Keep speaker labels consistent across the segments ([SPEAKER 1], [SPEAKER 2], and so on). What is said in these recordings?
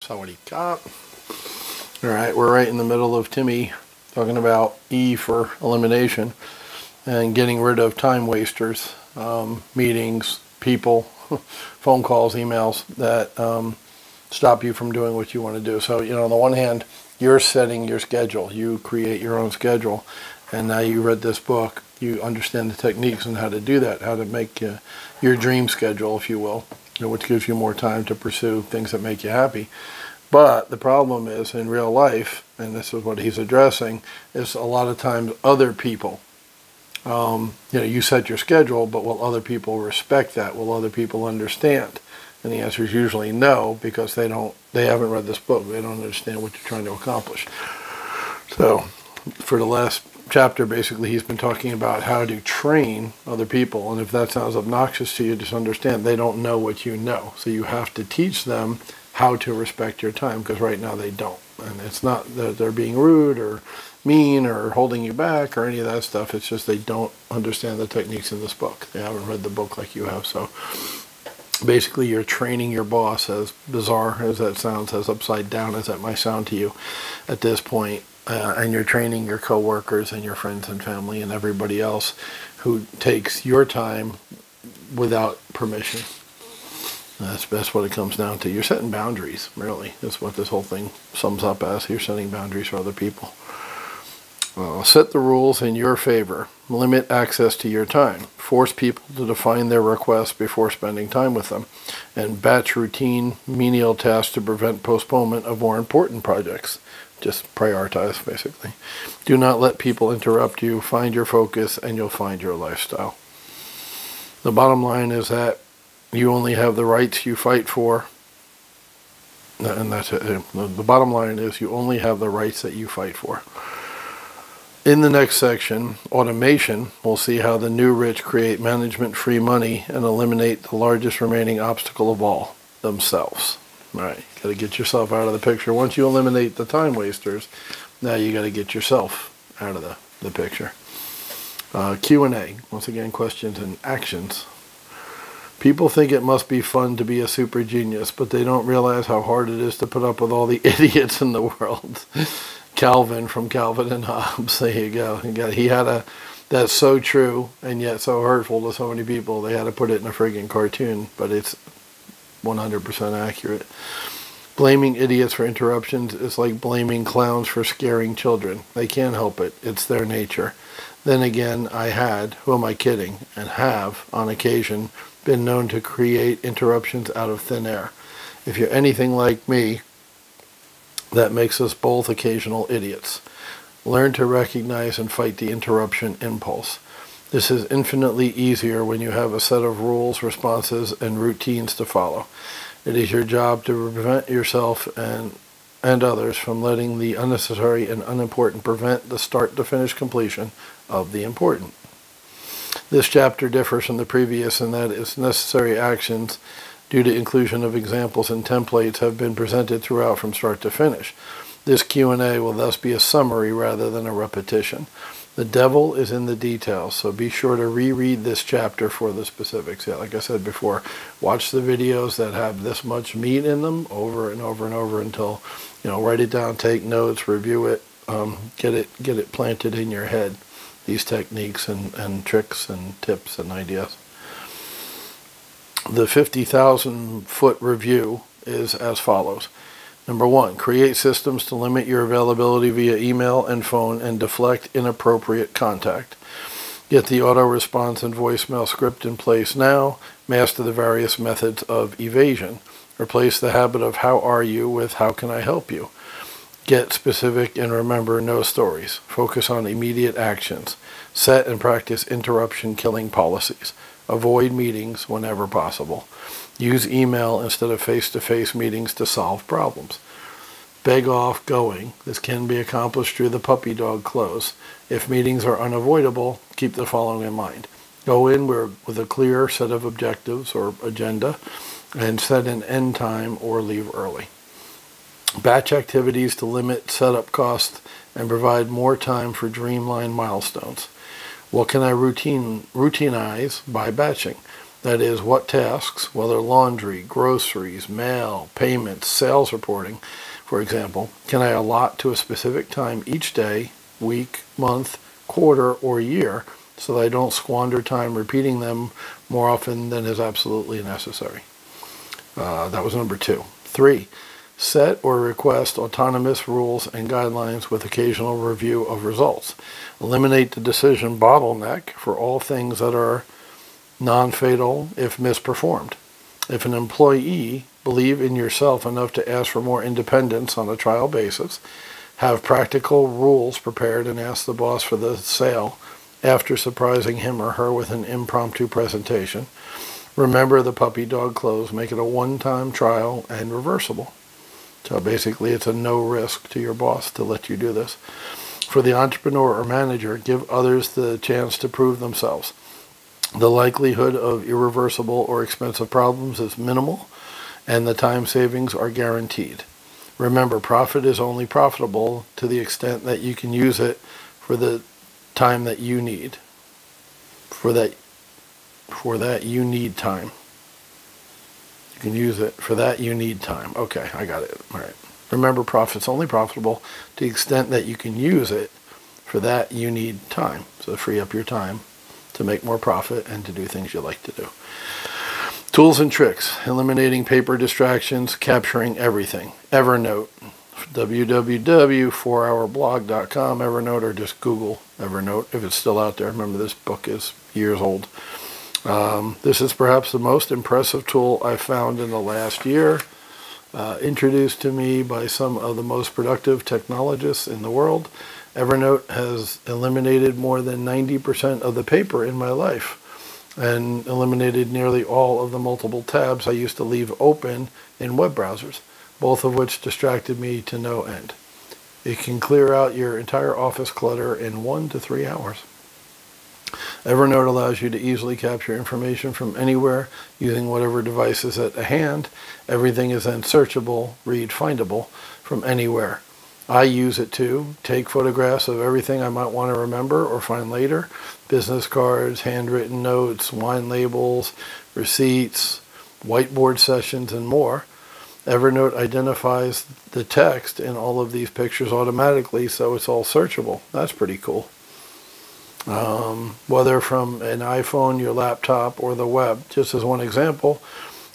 [SPEAKER 1] Sawadee-ka. All right, we're right in the middle of Timmy talking about E for elimination and getting rid of time wasters, meetings, people, phone calls, emails that stop you from doing what you want to do. So, on the one hand, you're setting your schedule. You create your own schedule. And now you read this book, you understand the techniques and how to do that, how to make your dream schedule, if you will, which gives you more time to pursue things that make you happy. But the problem is, in real life, and this is what he's addressing, is a lot of times other people, you set your schedule, but will other people respect that? Will other people understand? And the answer is usually no, because they haven't read this book. They don't understand what you're trying to accomplish. So, for the last chapter, basically, he's been talking about how to train other people. And if that sounds obnoxious to you, just understand they don't know what you know. So you have to teach them how to respect your time, because right now they don't. And it's not that they're being rude or mean or holding you back or any of that stuff. It's just they don't understand the techniques in this book. They haven't read the book like you have. So basically, you're training your boss, as bizarre as that sounds, as upside down as that might sound to you at this point. And you're training your coworkers and your friends and family and everybody else who takes your time without permission. That's what it comes down to. You're setting boundaries, really. That's what this whole thing sums up as. You're setting boundaries for other people. Set the rules in your favor. Limit access to your time. Force people to define their requests before spending time with them. And batch routine, menial tasks to prevent postponement of more important projects. Just prioritize, basically. Do not let people interrupt you. Find your focus, and you'll find your lifestyle. The bottom line is that you only have the rights you fight for. And that's it. The bottom line is you only have the rights that you fight for. In the next section, automation, we'll see how the new rich create management-free money and eliminate the largest remaining obstacle of all, themselves. All right, got to get yourself out of the picture. Once you eliminate the time wasters, now you got to get yourself out of the picture. Q&A, once again, questions and actions. People think it must be fun to be a super genius, but they don't realize how hard it is to put up with all the idiots in the world. Calvin from Calvin and Hobbes, there you go. He had that's so true and yet so hurtful to so many people. They had to put it in a friggin' cartoon, but it's 100% accurate. Blaming idiots for interruptions is like blaming clowns for scaring children. They can't help it. It's their nature. Then again, who am I kidding, and have, on occasion, been known to create interruptions out of thin air. If you're anything like me, that makes us both occasional idiots. Learn to recognize and fight the interruption impulse. This is infinitely easier when you have a set of rules, responses, and routines to follow. It is your job to prevent yourself and others from letting the unnecessary and unimportant prevent the start-to-finish completion of the important. This chapter differs from the previous in that its necessary actions, due to inclusion of examples and templates, have been presented throughout from start to finish. This Q&A will thus be a summary rather than a repetition. The devil is in the details, so be sure to reread this chapter for the specifics. Yeah, like I said before, watch the videos that have this much meat in them over and over and over until, write it down, take notes, review it, get it planted in your head, these techniques and tricks and tips and ideas. The 50,000-foot review is as follows. Number 1, create systems to limit your availability via email and phone and deflect inappropriate contact. Get the auto response and voicemail script in place now. Master the various methods of evasion. Replace the habit of how are you with how can I help you. Get specific and remember no stories. Focus on immediate actions. Set and practice interruption killing policies. Avoid meetings whenever possible. Use email instead of face-to-face meetings to solve problems. Beg off going. This can be accomplished through the puppy dog close. If meetings are unavoidable, keep the following in mind. Go in with a clear set of objectives or agenda and set an end time or leave early. Batch activities to limit setup costs and provide more time for dreamline milestones. What can I routinize by batching? That is, what tasks, whether laundry, groceries, mail, payments, sales reporting, for example, can I allot to a specific time each day, week, month, quarter, or year, so that I don't squander time repeating them more often than is absolutely necessary. That was number 2. 3, set or request autonomous rules and guidelines with occasional review of results. Eliminate the decision bottleneck for all things that are non-fatal if misperformed. If an employee believe in yourself enough to ask for more independence on a trial basis, have practical rules prepared and ask the boss for the sale after surprising him or her with an impromptu presentation. Remember the puppy dog close, make it a one-time trial and reversible. So basically it's a no risk to your boss to let you do this. For the entrepreneur or manager, give others the chance to prove themselves. The likelihood of irreversible or expensive problems is minimal, and the time savings are guaranteed. Remember, profit is only profitable to the extent that you can use it for the time that you need. For that you need time. You can use it for that you need time. Okay, I got it. All right. Remember, profit's only profitable to the extent that you can use it for that you need time. So free up your time to make more profit and to do things you like to do. Tools and tricks. Eliminating paper distractions, capturing everything. Evernote. www.4hourblog.com, Evernote, or just Google Evernote if it's still out there. Remember, this book is years old. This is perhaps the most impressive tool I've found in the last year. Introduced to me by some of the most productive technologists in the world, Evernote has eliminated more than 90% of the paper in my life and eliminated nearly all of the multiple tabs I used to leave open in web browsers, both of which distracted me to no end. It can clear out your entire office clutter in 1 to 3 hours. Evernote allows you to easily capture information from anywhere using whatever device is at hand. Everything is then searchable, findable from anywhere. I use it to take photographs of everything I might want to remember or find later. Business cards, handwritten notes, wine labels, receipts, whiteboard sessions, and more. Evernote identifies the text in all of these pictures automatically, so it's all searchable. That's pretty cool. Whether from an iPhone, your laptop, or the web. Just as one example,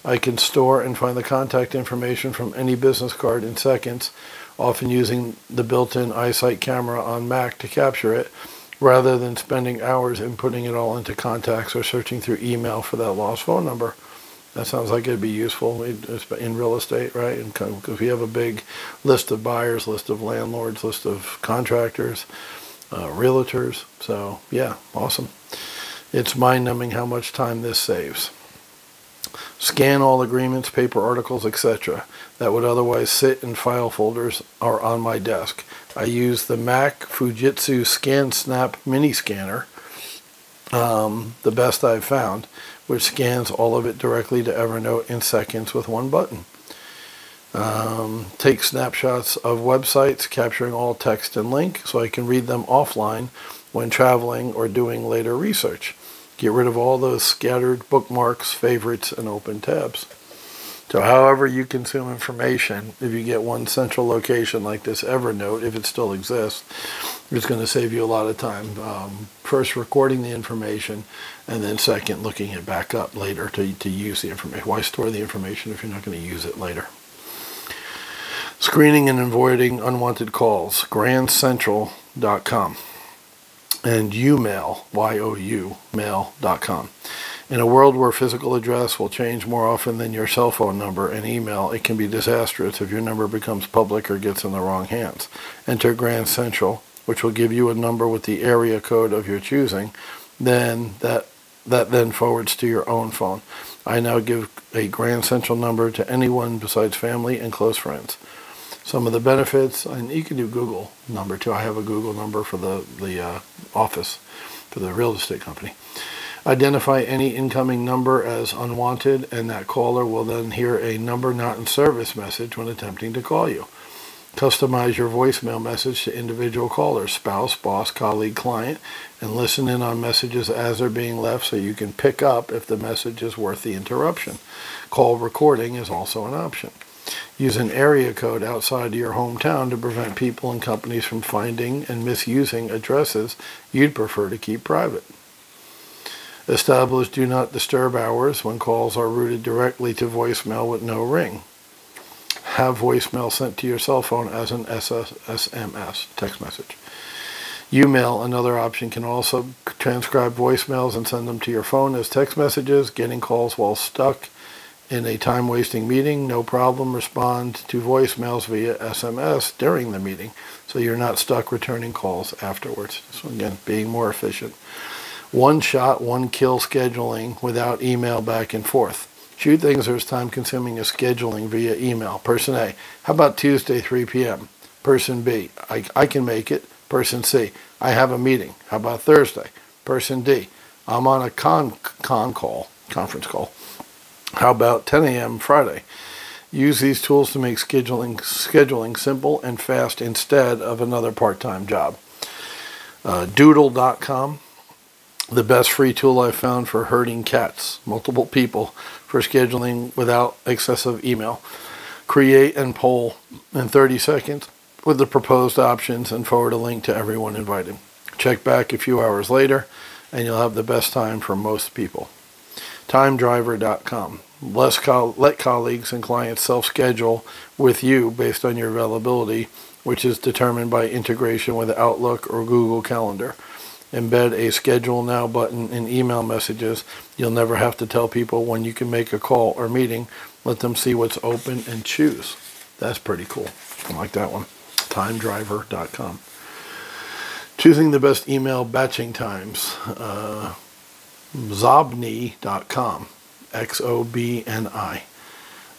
[SPEAKER 1] I can store and find the contact information from any business card in seconds, often using the built-in iSight camera on Mac to capture it, rather than spending hours inputting it all into contacts or searching through email for that lost phone number. That sounds like it'd be useful in real estate, right? And if you have a big list of buyers, list of landlords, list of contractors, realtors. So yeah, awesome. It's mind-numbing how much time this saves. Scan all agreements, paper articles, etc. that would otherwise sit in file folders or on my desk. I use the Mac Fujitsu ScanSnap mini scanner, the best I've found, which scans all of it directly to Evernote in seconds with one button. Take snapshots of websites, capturing all text and link so I can read them offline when traveling or doing later research. Get rid of all those scattered bookmarks, favorites, and open tabs. So however you consume information, if you get one central location like this Evernote, if it still exists, it's going to save you a lot of time. First, recording the information, and then second, looking it back up later to use the information. Why store the information if you're not going to use it later? Screening and avoiding unwanted calls, grandcentral.com. and Youmail, Y-O-U, mail.com. In a world where physical address will change more often than your cell phone number and email, it can be disastrous if your number becomes public or gets in the wrong hands. Enter Grand Central, which will give you a number with the area code of your choosing, then that then forwards to your own phone. I now give a Grand Central number to anyone besides family and close friends. Some of the benefits, and you can do Google number too. I have a Google number for the office, for the real estate company. Identify any incoming number as unwanted, and that caller will then hear a number not in service message when attempting to call you. Customize your voicemail message to individual callers, spouse, boss, colleague, client, and listen in on messages as they're being left so you can pick up if the message is worth the interruption. Call recording is also an option. Use an area code outside of your hometown to prevent people and companies from finding and misusing addresses you'd prefer to keep private. Establish do not disturb hours when calls are routed directly to voicemail with no ring. Have voicemail sent to your cell phone as an SMS, text message. Umail, another option, can also transcribe voicemails and send them to your phone as text messages. Getting calls while stuck in a time-wasting meeting, no problem. Respond to voicemails via SMS during the meeting so you're not stuck returning calls afterwards. So again, being more efficient. One shot, one kill scheduling without email back and forth. Few things are as time-consuming as scheduling via email. Person A, how about Tuesday, 3 p.m.? Person B, I can make it. Person C, I have a meeting. How about Thursday? Person D, I'm on a conference call. How about 10 a.m. Friday? Use these tools to make scheduling simple and fast instead of another part-time job. Doodle.com, the best free tool I've found for herding cats, multiple people, for scheduling without excessive email. Create and poll in 30 seconds with the proposed options and forward a link to everyone invited. Check back a few hours later and you'll have the best time for most people. TimeDriver.com. Let colleagues and clients self-schedule with you based on your availability, which is determined by integration with Outlook or Google Calendar. Embed a Schedule Now button in email messages. You'll never have to tell people when you can make a call or meeting. Let them see what's open and choose. That's pretty cool. I like that one. TimeDriver.com. Choosing the best email batching times. Xobni.com. Xobni.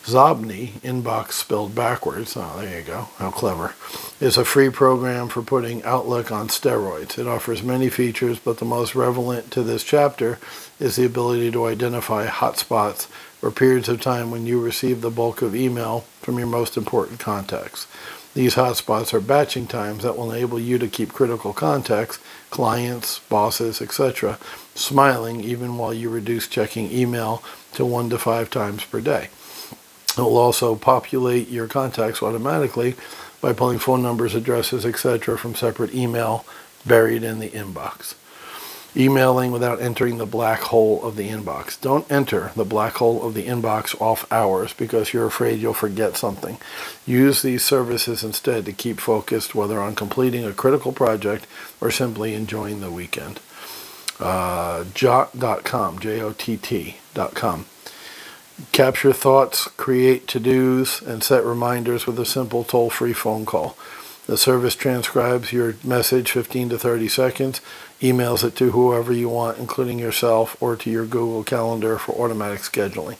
[SPEAKER 1] Xobni, inbox spelled backwards, oh there you go, how clever, is a free program for putting Outlook on steroids. It offers many features, but the most relevant to this chapter is the ability to identify hotspots or periods of time when you receive the bulk of email from your most important contacts. These hotspots are batching times that will enable you to keep critical contacts, clients, bosses, etc., smiling even while you reduce checking email to 1 to 5 times per day. It will also populate your contacts automatically by pulling phone numbers, addresses, etc. from separate email buried in the inbox. Emailing without entering the black hole of the inbox. Don't enter the black hole of the inbox off hours because you're afraid you'll forget something. Use these services instead to keep focused, whether on completing a critical project or simply enjoying the weekend. Jott.com, Jott.com. Capture thoughts, create to-dos, and set reminders with a simple toll-free phone call. The service transcribes your message 15 to 30 seconds, emails it to whoever you want, including yourself, or to your Google Calendar for automatic scheduling.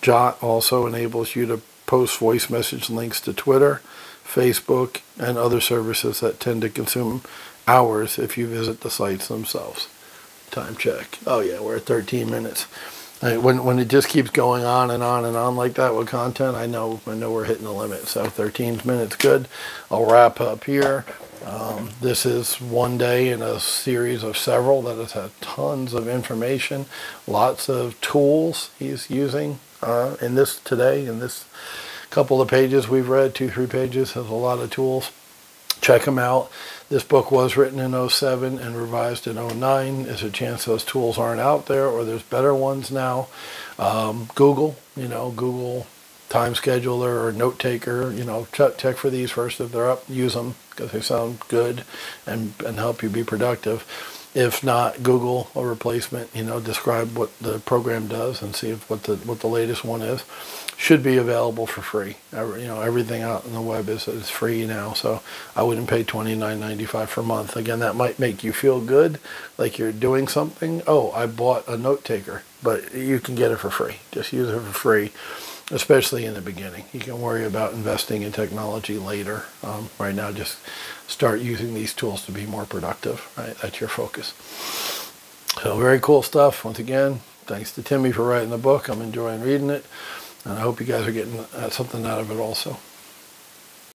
[SPEAKER 1] Jott also enables you to post voice message links to Twitter, Facebook, and other services that tend to consume hours if you visit the sites themselves. Time check. Oh yeah, we're at 13 minutes. When it just keeps going on and on and on like that with content, I know we're hitting the limit. So 13 minutes, good. I'll wrap up here. This is one day in a series of several that has had tons of information, lots of tools he's using in this today. In this couple of pages we've read, 2-3 pages, has a lot of tools. Check them out. This book was written in 2007 and revised in 2009. There's a chance those tools aren't out there or there's better ones now. Google Time Scheduler or Note Taker, check for these first. If they're up, use them because they sound good and help you be productive. If not, Google a replacement, describe what the program does and see what the latest one is. Should be available for free. Everything out on the web is free now, so I wouldn't pay $29.95 per month. Again, that might make you feel good, like you're doing something. Oh, I bought a note taker, but you can get it for free. Just use it for free, especially in the beginning. You can worry about investing in technology later. Right now, just start using these tools to be more productive. Right, that's your focus. So very cool stuff. Once again, thanks to Timmy for writing the book. I'm enjoying reading it. And I hope you guys are getting something out of it also.